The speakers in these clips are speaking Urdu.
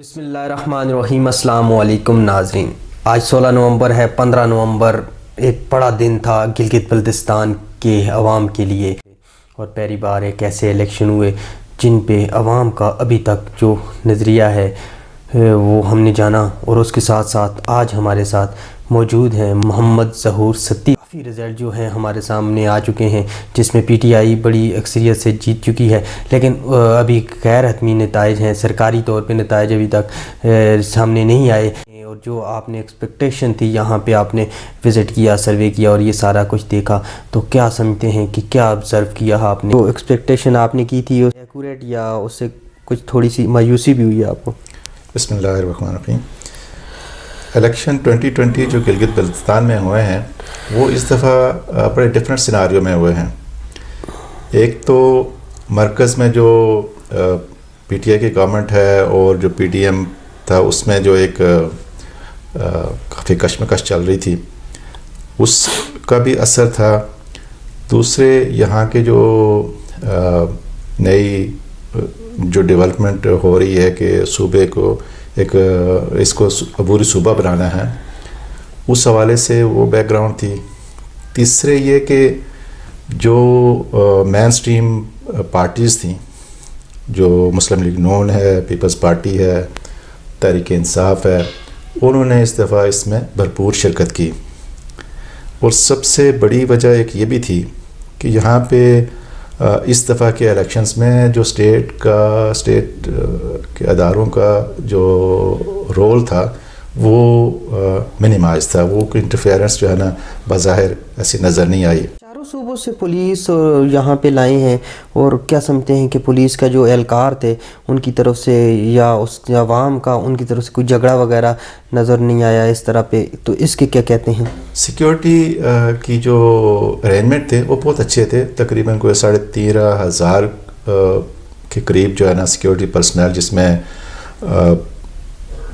بسم اللہ الرحمن الرحیم۔ السلام علیکم ناظرین، آج 16 نومبر ہے۔ 15 نومبر ایک بڑا دن تھا گلگت بلتستان کے عوام کے لیے، اور پہلی بار ایک ایسے الیکشن ہوئے جن پہ عوام کا ابھی تک جو نظریہ ہے وہ ہم نے جانا، اور اس کے ساتھ ساتھ آج ہمارے ساتھ موجود ہیں محمد ظہور ستی۔ کافی رزلٹ جو ہیں ہمارے سامنے آ چکے ہیں جس میں پی ٹی آئی بڑی اکثریت سے جیت چکی ہے، لیکن ابھی غیر حتمی نتائج ہیں، سرکاری طور پہ نتائج ابھی تک سامنے نہیں آئے، اور جو آپ نے ایکسپیکٹیشن تھی، یہاں پہ آپ نے وزٹ کیا، سروے کیا اور یہ سارا کچھ دیکھا، تو کیا سمجھتے ہیں کہ کیا آبزرو کیا آپ نے؟ جو ایکسپیکٹیشن آپ نے کی تھی ایکوریٹ یا اس سے کچھ تھوڑی سی مایوسی بھی ہوئی ہے آپ کو؟ بسم اللہ الرحمن الرحیم۔ الیکشن 2020 جو گلگت بلتستان میں ہوئے ہیں وہ اس دفعہ بڑے ڈفرینٹ سیناریو میں ہوئے ہیں۔ ایک تو مرکز میں جو پی ٹی آئی کی گورنمنٹ ہے اور جو پی ڈی ایم تھا، اس میں جو ایک کافی کشمکش چل رہی تھی، اس کا بھی اثر تھا۔ دوسرے یہاں کے جو نئی جو ڈیولپمنٹ ہو رہی ہے کہ صوبے کو اس کو عبوری صوبہ بنانا ہے، اس حوالے سے وہ بیک گراؤنڈ تھی۔ تیسرے یہ کہ جو مین سٹریم پارٹیز تھیں، جو مسلم لیگ نون ہے، پیپلز پارٹی ہے، تحریک انصاف ہے، انہوں نے اس دفعہ اس میں بھرپور شرکت کی۔ اور سب سے بڑی وجہ ایک یہ بھی تھی کہ یہاں پہ اس دفعہ کے الیکشنز میں جو اسٹیٹ کے اداروں کا جو رول تھا وہ منیمائز تھا، وہ کوئی انٹرفیئرنس جو ہے نا بظاہر ایسی نظر نہیں آئی۔ چاروں صوبوں سے پولیس یہاں پہ لائے ہیں، اور کیا سمجھتے ہیں کہ پولیس کا جو اہلکار تھے ان کی طرف سے یا اس عوام کا ان کی طرف سے کوئی جھگڑا وغیرہ نظر نہیں آیا اس طرح پہ، تو اس کے کیا کہتے ہیں؟ سیکیورٹی کی جو ارینجمنٹ تھے وہ بہت اچھے تھے، تقریباً کوئی 13,500 کے قریب جو ہے نا سیکیورٹی پرسنل، جس میں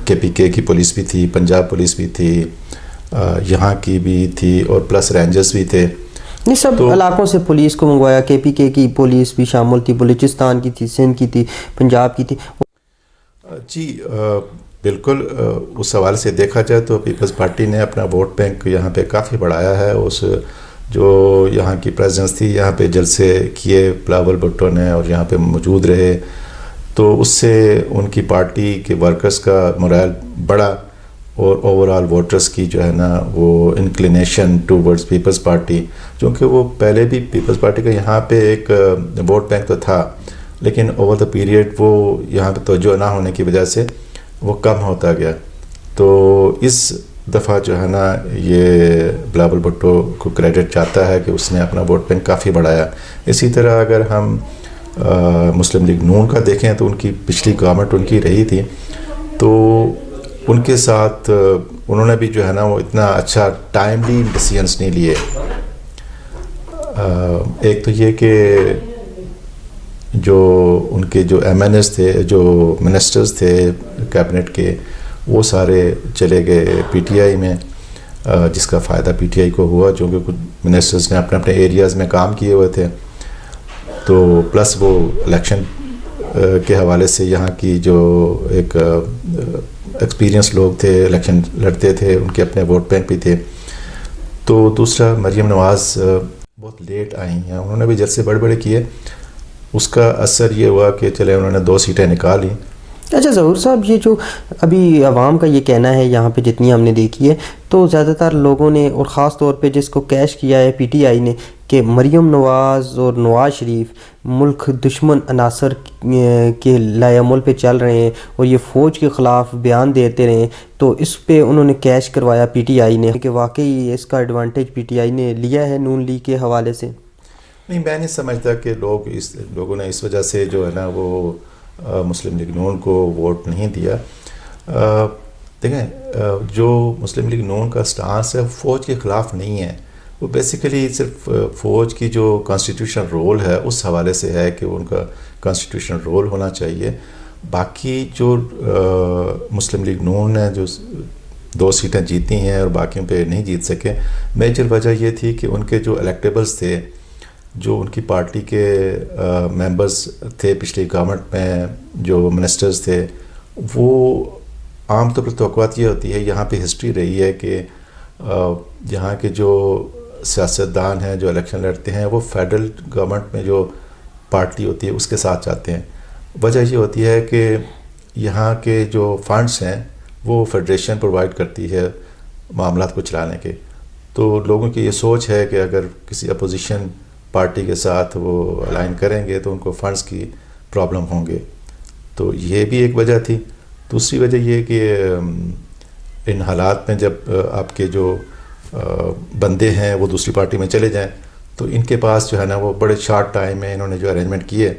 کے پی کے کی پولیس بھی تھی، پنجاب پولیس بھی تھی، یہاں کی بھی تھی، اور پلس رینجرز بھی تھے۔ یہ سب علاقوں سے پولیس کو منگوایا، کے پی کے کی پولیس بھی شامل تھی، بلوچستان کی تھی، سندھ کی تھی، پنجاب کی تھی۔ جی بالکل، اس حوالے سے دیکھا جائے تو پیپلز پارٹی نے اپنا ووٹ بینک یہاں پہ کافی بڑھایا ہے۔ اس جو یہاں کی پریزنس تھی، یہاں پہ جلسے کیے بلاول بھٹو نے اور یہاں پہ موجود رہے، تو اس سے ان کی پارٹی کے ورکرز کا مورائل بڑھا، اور اوور آل ووٹرز کی جو ہے نا وہ انکلینیشن ٹوورڈز پیپلز پارٹی، چونکہ وہ پہلے بھی پیپلز پارٹی کا یہاں پہ ایک ووٹ بینک تو تھا، لیکن اوور دا پیریڈ وہ یہاں پہ توجہ نہ ہونے کی وجہ سے وہ کم ہوتا گیا۔ تو اس دفعہ جو ہے نا یہ بلاول بھٹو کو کریڈٹ چاہتا ہے کہ اس نے اپنا ووٹ بینک کافی بڑھایا۔ اسی طرح اگر ہم مسلم لیگ نون کا دیکھیں تو ان کی پچھلی گورنمنٹ ان کی رہی تھی، تو ان کے ساتھ انہوں نے بھی جو ہے نا وہ اتنا اچھا ٹائملی ڈیسیژنس نہیں لیے۔ ایک تو یہ کہ جو ان کے جو ایم این ایس تھے، جو منسٹرز تھے کیبنٹ کے، وہ سارے چلے گئے پی ٹی آئی میں، جس کا فائدہ پی ٹی آئی کو ہوا، چونکہ کچھ منسٹرز نے اپنے ایریاز میں کام کیے ہوئے تھے، تو پلس وہ الیکشن کے حوالے سے یہاں کی جو ایک ایکسپیرینس لوگ تھے، الیکشن لڑتے تھے، ان کے اپنے ووٹ بینک بھی تھے۔ تو دوسرا مریم نواز بہت لیٹ آئی ہیں، انہوں نے بھی جلسے بڑے بڑے کیے، اس کا اثر یہ ہوا کہ چلے انہوں نے 2 سیٹیں نکالی۔ اچھا ظہور صاحب، یہ جو ابھی عوام کا یہ کہنا ہے یہاں پہ جتنی ہم نے دیکھی ہے، تو زیادہ تر لوگوں نے، اور خاص طور پہ جس کو کیش کیا ہے پی ٹی آئی نے، کہ مریم نواز اور نواز شریف ملک دشمن عناصر کے لائے عمل پہ چل رہے ہیں، اور یہ فوج کے خلاف بیان دیتے رہے ہیں، تو اس پہ انہوں نے کیش کروایا پی ٹی آئی نے، کہ واقعی اس کا ایڈوانٹیج پی ٹی آئی نے لیا ہے نون لیگ کے حوالے سے؟ نہیں، میں نہیں سمجھتا کہ لوگوں نے اس وجہ سے جو ہے نا وہ مسلم لیگ نون کو ووٹ نہیں دیا۔ دیکھیں، جو مسلم لیگ نون کا سٹانس ہے فوج کے خلاف نہیں ہے، وہ بیسیکلی صرف فوج کی جو کانسٹیٹیوشن رول ہے اس حوالے سے ہے کہ ان کا کانسٹیٹیوشن رول ہونا چاہیے۔ باقی جو مسلم لیگ نون نے جو 2 سیٹیں جیتی ہیں اور باقیوں پہ نہیں جیت سکے، میجر وجہ یہ تھی کہ ان کے جو الیکٹیبلز تھے، جو ان کی پارٹی کے ممبرز تھے پچھلی گورنمنٹ میں، جو منسٹرز تھے، وہ عام طور پر توقعات یہ ہوتی ہے، یہاں پہ ہسٹری رہی ہے کہ یہاں کے جو سیاستدان ہیں جو الیکشن لڑتے ہیں وہ فیڈرل گورنمنٹ میں جو پارٹی ہوتی ہے اس کے ساتھ جاتے ہیں. وجہ یہ ہوتی ہے کہ یہاں کے جو فنڈز ہیں وہ فیڈریشن پرووائڈ کرتی ہے معاملات کو چلانے کے. تو لوگوں کی یہ سوچ ہے کہ اگر کسی اپوزیشن پارٹی کے ساتھ وہ الائن کریں گے تو ان کو فنڈز کی پرابلم ہوں گے. تو یہ بھی ایک وجہ تھی. دوسری وجہ یہ کہ ان حالات میں جب آپ کے جو بندے ہیں وہ دوسری پارٹی میں چلے جائیں تو ان کے پاس جو ہے نا وہ بڑے شارٹ ٹائم میں انہوں نے جو ارینجمنٹ کیے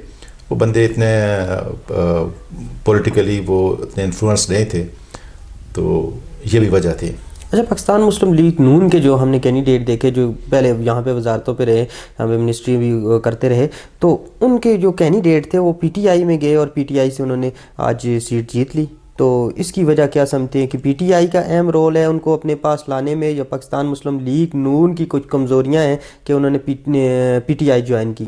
وہ بندے اتنے پولیٹیکلی وہ اتنے انفلوئنس نہیں تھے. تو یہ بھی وجہ تھی. اچھا، پاکستان مسلم لیگ نون کے جو ہم نے کینڈیڈیٹ دیکھے جو پہلے یہاں پہ وزارتوں پہ رہے، یہاں پہ منسٹری بھی کرتے رہے، تو ان کے جو کینڈیڈیٹ تھے وہ پی ٹی آئی میں گئے اور پی ٹی آئی سے انہوں نے آج سیٹ جیت لی. تو اس کی وجہ کیا سمجھتے ہیں کہ پی ٹی آئی کا اہم رول ہے ان کو اپنے پاس لانے میں، یا پاکستان مسلم لیگ نون کی کچھ کمزوریاں ہیں کہ انہوں نے پی ٹی آئی جوائن کی؟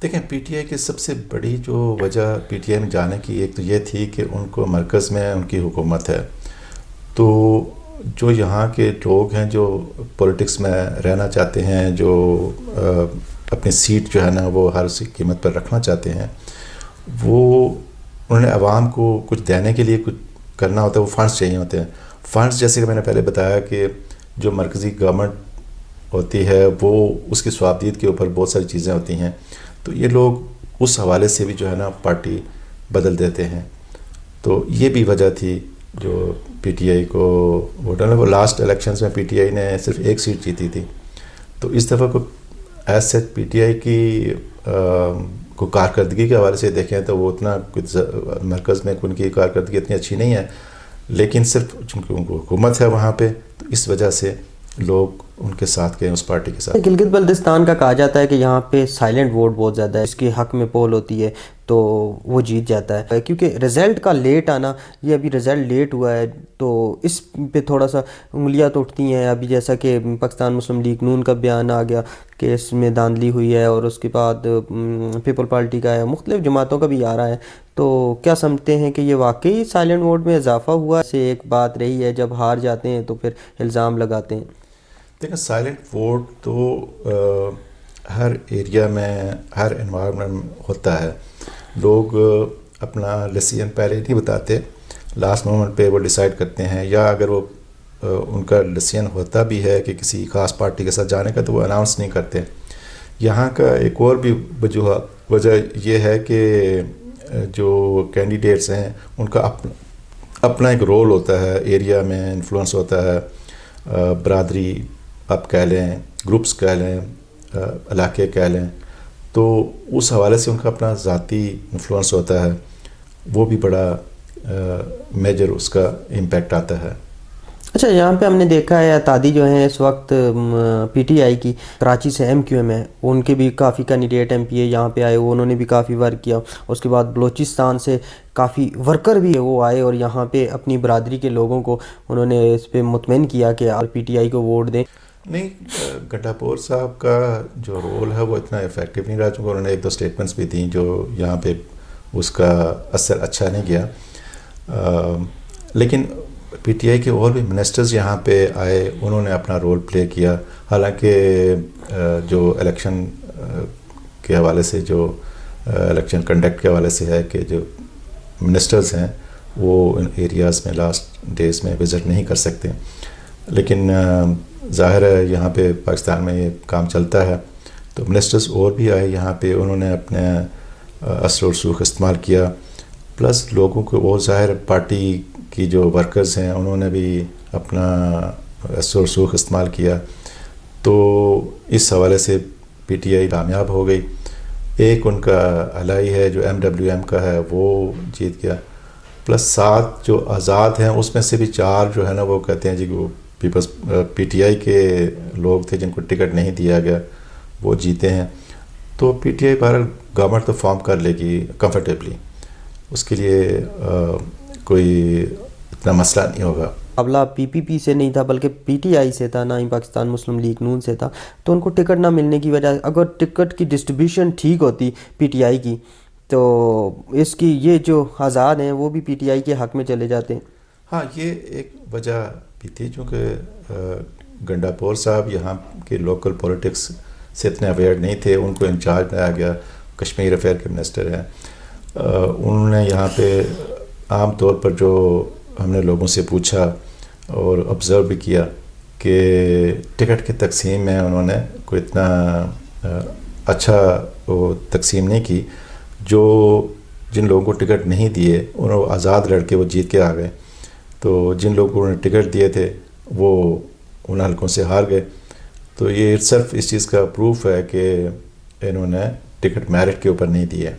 دیکھیں، پی ٹی آئی کی سب سے بڑی جو وجہ پی ٹی آئی میں جانے کی ایک تو یہ تھی کہ ان کو مرکز میں ان کی حکومت ہے. تو جو یہاں کے لوگ ہیں جو پولیٹکس میں رہنا چاہتے ہیں، جو اپنی سیٹ جو ہے نا وہ ہر قیمت پر رکھنا چاہتے ہیں، وہ انہوں نے عوام کو کچھ دینے کے لیے کچھ کرنا ہوتا ہے. وہ فنڈز چاہیے ہوتے ہیں. فنڈز جیسے کہ میں نے پہلے بتایا کہ جو مرکزی گورنمنٹ ہوتی ہے وہ اس کی صوابدید کے اوپر بہت ساری چیزیں ہوتی ہیں. تو یہ لوگ اس حوالے سے بھی جو ہے نا پارٹی بدل دیتے ہیں. تو یہ بھی وجہ تھی جو پی ٹی آئی کو ووٹ ڈالنا. وہ لاسٹ الیکشنز میں پی ٹی آئی نے صرف ایک سیٹ جیتی تھی. تو اس دفعہ کو as such P T I کی کو کارکردگی کے حوالے سے دیکھیں تو وہ اتنا کچھ مرکز میں ان کی کارکردگی اتنی اچھی نہیں ہے، لیکن صرف چونکہ ان کو حکومت ہے وہاں پہ تو اس وجہ سے لوگ ان کے ساتھ گئے، اس پارٹی کے ساتھ. گلگت بلتستان کا کہا جاتا ہے کہ یہاں پہ سائلنٹ ووٹ بہت زیادہ ہے، اس کے حق میں پول ہوتی ہے تو وہ جیت جاتا ہے، کیونکہ رزلٹ کا لیٹ آنا، یہ ابھی رزلٹ لیٹ ہوا ہے تو اس پہ تھوڑا سا انگلیاں تو اٹھتی ہیں. ابھی جیسا کہ پاکستان مسلم لیگ نون کا بیان آ گیا کہ اس میں دھاندلی ہوئی ہے، اور اس کے بعد پیپل پارٹی کا ہے، مختلف جماعتوں کا بھی آ رہا ہے. تو کیا سمجھتے ہیں کہ یہ واقعی سائلنٹ ووٹ میں اضافہ ہوا سے ایک بات رہی ہے جب ہار جاتے ہیں تو پھر الزام لگاتے ہیں؟ دیکھیں، سائلنٹ ووٹ تو ہر ایریا میں ہر انوائرمنٹ میں ہوتا ہے. لوگ اپنا ڈیسیژن پہلے نہیں بتاتے، لاسٹ مومنٹ پہ وہ ڈیسائیڈ کرتے ہیں، یا اگر وہ ان کا ڈیسیژن ہوتا بھی ہے کہ کسی خاص پارٹی کے ساتھ جانے کا تو وہ اناؤنس نہیں کرتے. یہاں کا ایک اور بھی وجہ یہ ہے کہ جو کینڈیڈیٹس ہیں ان کا اپنا ایک رول ہوتا ہے، ایریا میں انفلوئنس ہوتا ہے، برادری آپ کہہ لیں، گروپس کہہ لیں، علاقے کہہ لیں. تو اس حوالے سے ان کا اپنا ذاتی انفلوئنس ہوتا ہے، وہ بھی بڑا میجر اس کا امپیکٹ آتا ہے. اچھا، یہاں پہ ہم نے دیکھا ہے اتحادی جو ہیں اس وقت پی ٹی آئی کی کراچی سے ایم کیو ایم ہے، ان کے بھی کافی کینڈیڈیٹ ایم پی اے یہاں پہ آئے، انہوں نے بھی کافی ورک کیا. اس کے بعد بلوچستان سے کافی ورکر بھی وہ آئے اور یہاں پہ اپنی برادری کے لوگوں کو انہوں نے اس پہ مطمئن کیا کہ آپ پی ٹی آئی کو ووٹ دیں. نہیں، گٹاپور صاحب کا جو رول ہے وہ اتنا افیکٹو نہیں رہا، چونکہ انہوں نے ایک دو سٹیٹمنٹس بھی دیں جو یہاں پہ اس کا اثر اچھا نہیں گیا. لیکن پی ٹی آئی کے اور بھی منسٹرز یہاں پہ آئے، انہوں نے اپنا رول پلے کیا. حالانکہ جو الیکشن کے حوالے سے، جو الیکشن کنڈکٹ کے حوالے سے ہے کہ جو منسٹرز ہیں وہ ان ایریاز میں لاسٹ ڈیز میں وزٹ نہیں کر سکتے. لیکن ظاہر ہے یہاں پہ پاکستان میں یہ کام چلتا ہے، تو منسٹرز اور بھی آئے یہاں پہ، انہوں نے اپنے اثر و رسوخ استعمال کیا. پلس لوگوں کو اور ظاہر پارٹی کی جو ورکرز ہیں انہوں نے بھی اپنا اثر و رسوخ استعمال کیا. تو اس حوالے سے پی ٹی آئی کامیاب ہو گئی. ایک ان کا الائی ہے جو ایم ڈبلیو ایم کا ہے وہ جیت گیا. پلس 7 جو آزاد ہیں اس میں سے بھی 4 جو ہے نا وہ کہتے ہیں جی کہ وہ پی ٹی آئی کے لوگ تھے جن کو ٹکٹ نہیں دیا گیا، وہ جیتے ہیں. تو پی ٹی آئی بہرحال گورنمنٹ تو فارم کر لے گی کمفرٹیبلی، اس کے لیے کوئی اتنا مسئلہ نہیں ہوگا. مقابلہ پی پی پی سے نہیں تھا بلکہ پی ٹی آئی سے تھا، نہ ہی پاکستان مسلم لیگ نون سے تھا. تو ان کو ٹکٹ نہ ملنے کی وجہ، اگر ٹکٹ کی ڈسٹریبیوشن ٹھیک ہوتی پی ٹی آئی کی تو اس کی یہ جو آزاد ہیں وہ بھی پی ٹی آئی کے حق میں چلے جاتے ہیں. ہاں یہ ایک وجہ بھی تھی چونکہ گنڈا پور صاحب یہاں کے لوکل پولیٹکس سے اتنے اویئر نہیں تھے. ان کو انچارج بنایا گیا، کشمیر افیئر کے منسٹر ہیں. انہوں نے یہاں پہ عام طور پر جو ہم نے لوگوں سے پوچھا اور آبزرو بھی کیا کہ ٹکٹ کی تقسیم میں انہوں نے کوئی اتنا اچھا وہ تقسیم نہیں کی. جن لوگوں کو ٹکٹ نہیں دیے انہوں آزاد لڑکے وہ جیت کے آ گئے. تو جن لوگوں کو انہوں نے ٹکٹ دیے تھے وہ ان حلقوں سے ہار گئے. تو یہ صرف اس چیز کا پروف ہے کہ انہوں نے ٹکٹ میرٹ کے اوپر نہیں دیے.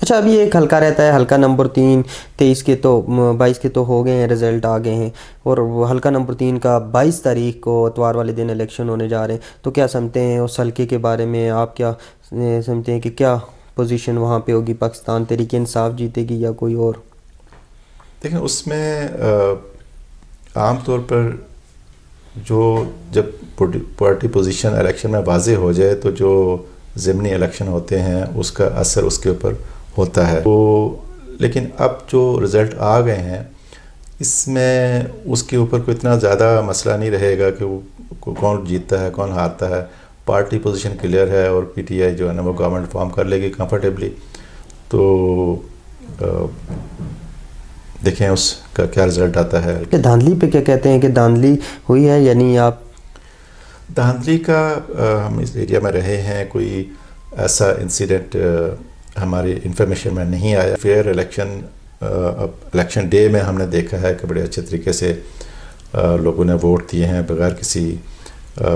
اچھا، ابھی ایک حلقہ رہتا ہے، حلقہ نمبر 3 23 کے تو 22 کے تو ہو گئے ہیں، رزلٹ آ گئے ہیں، اور وہ حلقہ نمبر 3 کا 22 تاریخ کو اتوار والے دن الیکشن ہونے جا رہے ہیں. تو کیا سمجھتے ہیں اس حلقے کے بارے میں؟ آپ کیا سمجھتے ہیں کہ کیا پوزیشن وہاں پہ ہوگی؟ پاکستان تحریک انصاف جیتے گی یا کوئی اور؟ دیکھیں اس میں عام طور پر جب پارٹی پوزیشن الیکشن میں واضح ہو جائے تو جو ضمنی الیکشن ہوتے ہیں اس کا اثر اس کے اوپر ہوتا ہے. لیکن اب جو رزلٹ آ گئے ہیں اس میں اس کے اوپر کوئی اتنا زیادہ مسئلہ نہیں رہے گا کہ وہ کون جیتتا ہے کون ہارتا ہے. پارٹی پوزیشن کلیئر ہے اور پی ٹی آئی جو ہے نا وہ گورنمنٹ فارم کر لے گی کمفرٹیبلی. تو دیکھیں اس کا کیا رزلٹ آتا ہے. کہ دھاندلی پہ کیا کہتے ہیں کہ دھاندلی ہوئی ہے یا نہیں؟ آپ دھاندلی کا ہم اس ایریا میں رہے ہیں، کوئی ایسا انسیڈنٹ ہماری انفارمیشن میں نہیں آیا. فیئر الیکشن ڈے میں ہم نے دیکھا ہے کہ بڑے اچھے طریقے سے لوگوں نے ووٹ دیے ہیں بغیر کسی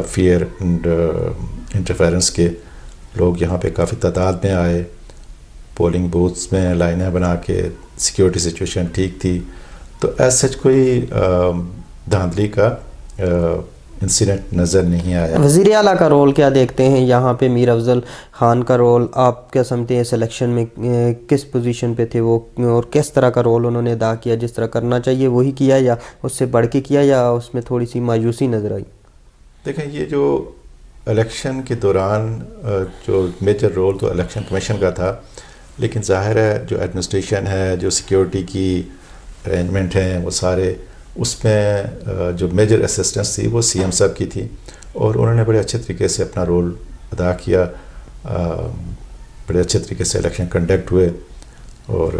فیئر اینڈ انٹرفیرنس کے. لوگ یہاں پہ کافی تعداد میں آئے، پولنگ بوتھس میں لائنیں بنا کے، سیکیورٹی سچویشن ٹھیک تھی. تو ایسا کوئی دھاندلی کا انسیڈنٹ نظر نہیں آیا. وزیر اعلیٰ کا رول کیا دیکھتے ہیں یہاں پہ؟ میر افضل خان کا رول آپ کیا سمجھتے ہیں؟ اس الیکشن میں کس پوزیشن پہ تھے وہ اور کس طرح کا رول انہوں نے ادا کیا؟ جس طرح کرنا چاہیے وہی کیا یا اس سے بڑھ کے کیا یا اس میں تھوڑی سی مایوسی نظر آئی؟ دیکھیں یہ جو الیکشن کے دوران جو میجر رول تو الیکشن کمیشن کا تھا، لیکن ظاہر ہے جو ایڈمنسٹریشن ہے، جو سیکیورٹی کی ارینجمنٹ ہیں، وہ سارے اس میں جو میجر اسسٹنس تھی وہ سی ایم صاحب کی تھی اور انہوں نے بڑے اچھے طریقے سے اپنا رول ادا کیا. بڑے اچھے طریقے سے الیکشن کنڈکٹ ہوئے اور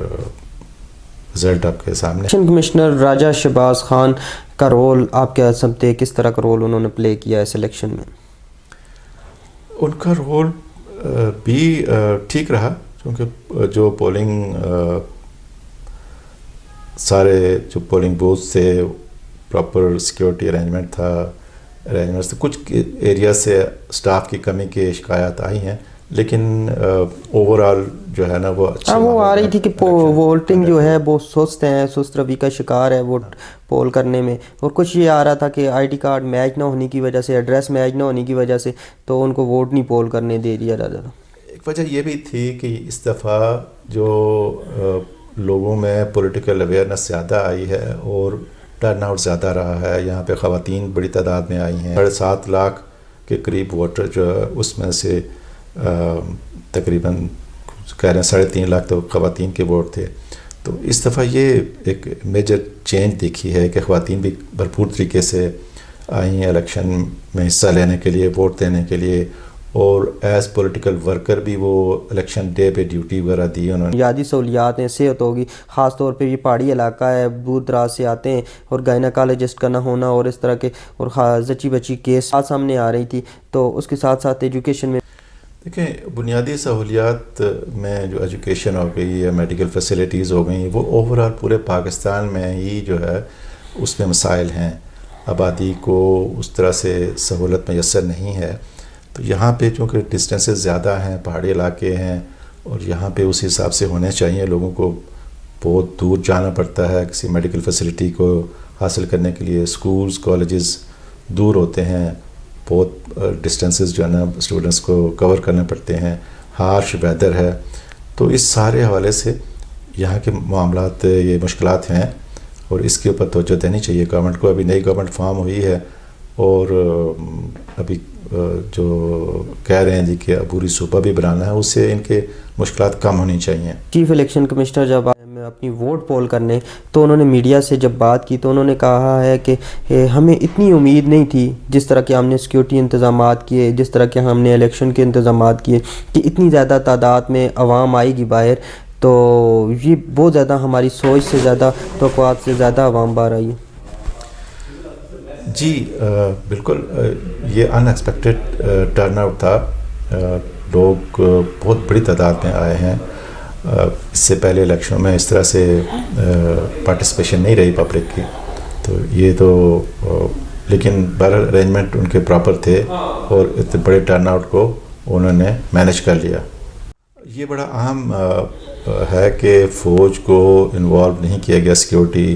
رزلٹ آپ کے سامنے. الیکشن کمشنر راجہ شہباز خان کا رول آپ کیا سمجھتے ہیں؟ کس طرح کا رول انہوں نے پلے کیا اس الیکشن میں؟ ان کا رول بھی ٹھیک رہا کیونکہ جو سارے جو پولنگ بوتھ سے پراپر سیکیورٹی ارینجمنٹ تھا. کچھ ایریا سے سٹاف کی کمی کی شکایات آئی ہیں، لیکن اوور آل جو ہے نا وہ اچھا وہ آ رہی تھی کہ ووٹنگ جو ہے وہ سست روی کا شکار ہے ووٹ پول کرنے میں، اور کچھ یہ آ رہا تھا کہ آئی ڈی کارڈ میچ نہ ہونے کی وجہ سے، ایڈریس میچ نہ ہونے کی وجہ سے تو ان کو ووٹ نہیں پول کرنے دے دیا جاتا تھا. ایک وجہ یہ بھی تھی کہ اس دفعہ جو لوگوں میں پولیٹیکل اویئرنیس زیادہ آئی ہے اور ٹرن آؤٹ زیادہ رہا ہے. یہاں پہ خواتین بڑی تعداد میں آئی ہیں، 7.5 لاکھ کے قریب ووٹر جو ہے اس میں سے تقریباً کہہ رہے ہیں 3.5 لاکھ تو خواتین کے ووٹ تھے. تو اس دفعہ یہ ایک میجر چینج دیکھی ہے کہ خواتین بھی بھرپور طریقے سے آئی ہیں الیکشن میں حصہ لینے کے لیے، ووٹ دینے کے لیے، اور ایز پولیٹیکل ورکر بھی وہ الیکشن ڈے پہ ڈیوٹی وغیرہ دی انہوں نے. بنیادی سہولیات ہیں، صحت ہوگی، خاص طور پہ یہ پہاڑی علاقہ ہے، دور دراز سے آتے ہیں، اور گائناکالوجسٹ کا نہ ہونا اور اس طرح کے اور زچی بچی کیس سامنے آ رہی تھی. تو اس کے ساتھ ساتھ ایجوکیشن میں دیکھیں بنیادی سہولیات میں جو ایجوکیشن ہو گئی یا میڈیکل فیسلٹیز ہو گئیں، وہ اوور آل پورے پاکستان میں ہی جو ہے اس میں مسائل ہیں. آبادی کو اس طرح سے سہولت میسر نہیں ہے. تو یہاں پہ چونکہ ڈسٹینسز زیادہ ہیں، پہاڑی علاقے ہیں، اور یہاں پہ اس حساب سے ہونے چاہیے. لوگوں کو بہت دور جانا پڑتا ہے کسی میڈیکل فیسلٹی کو حاصل کرنے کے لیے. سکولز کالجز دور ہوتے ہیں، بہت ڈسٹینسز جو ہے نا اسٹوڈنٹس کو کور کرنے پڑتے ہیں. ہارش ویدر ہے. تو اس سارے حوالے سے یہاں کے معاملات یہ مشکلات ہیں اور اس کے اوپر توجہ دینی چاہیے گورنمنٹ کو. ابھی نئی گورنمنٹ فارم ہوئی ہے اور ابھی جو کہہ رہے ہیں جی کہ عبوری صوبہ بھی بنانا ہے، اس سے ان کے مشکلات کم ہونی چاہیے۔ چیف الیکشن کمشنر جب اپنی ووٹ پول کرنے تو انہوں نے میڈیا سے جب بات کی تو انہوں نے کہا ہے کہ ہمیں اتنی امید نہیں تھی، جس طرح کہ ہم نے سیکیورٹی انتظامات کیے، جس طرح کہ ہم نے الیکشن کے انتظامات کیے، کہ اتنی زیادہ تعداد میں عوام آئے گی باہر، تو یہ بہت زیادہ ہماری سوچ سے زیادہ، توقعات سے زیادہ عوام باہر آئی ہے۔ جی بالکل، یہ ان ایکسپیکٹڈ ٹرن آؤٹ تھا، لوگ بہت بڑی تعداد میں آئے ہیں۔ اس سے پہلے الیکشنوں میں اس طرح سے پارٹیسپیشن نہیں رہی پبلک کی، تو یہ تو لیکن بہرحال ارینجمنٹ ان کے پراپر تھے اور اتنے بڑے ٹرن آؤٹ کو انہوں نے مینیج کر لیا۔ یہ بڑا اہم ہے کہ فوج کو انوالو نہیں کیا گیا سیکیورٹی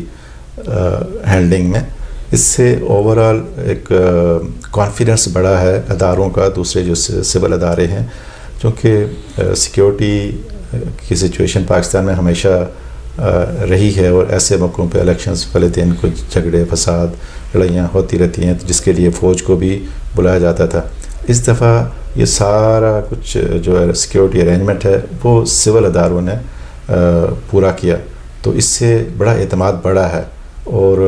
ہینڈلنگ میں، اس سے اوورآل ایک کانفیڈنس بڑھا ہے اداروں کا، دوسرے جو سول ادارے ہیں، چونکہ سیکیورٹی کی سچویشن پاکستان میں ہمیشہ رہی ہے، اور ایسے موقعوں پہ الیکشنز والے دن کچھ جھگڑے فساد لڑائیاں ہوتی رہتی ہیں، جس کے لیے فوج کو بھی بلایا جاتا تھا۔ اس دفعہ یہ سارا کچھ جو ہے سیکیورٹی ارینجمنٹ ہے وہ سول اداروں نے پورا کیا، تو اس سے بڑا اعتماد بڑھا ہے، اور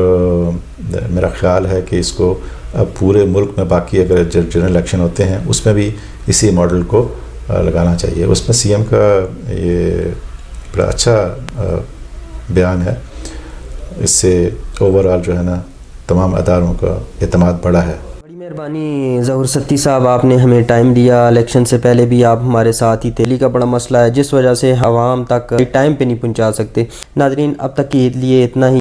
میرا خیال ہے کہ اس کو اب پورے ملک میں باقی اگر جنرل الیکشن ہوتے ہیں اس میں بھی اسی ماڈل کو لگانا چاہیے۔ اس میں سی ایم کا یہ بڑا اچھا بیان ہے، اس سے اوورآل جو ہے نا تمام اداروں کا اعتماد بڑھا ہے۔ بڑی مہربانی ظہور ستی صاحب، آپ نے ہمیں ٹائم دیا، الیکشن سے پہلے بھی آپ ہمارے ساتھ ہی۔ تیلی کا بڑا مسئلہ ہے جس وجہ سے عوام تک ٹائم پہ نہیں پہنچا سکتے۔ ناظرین، اب تک کے لیے اتنا ہی۔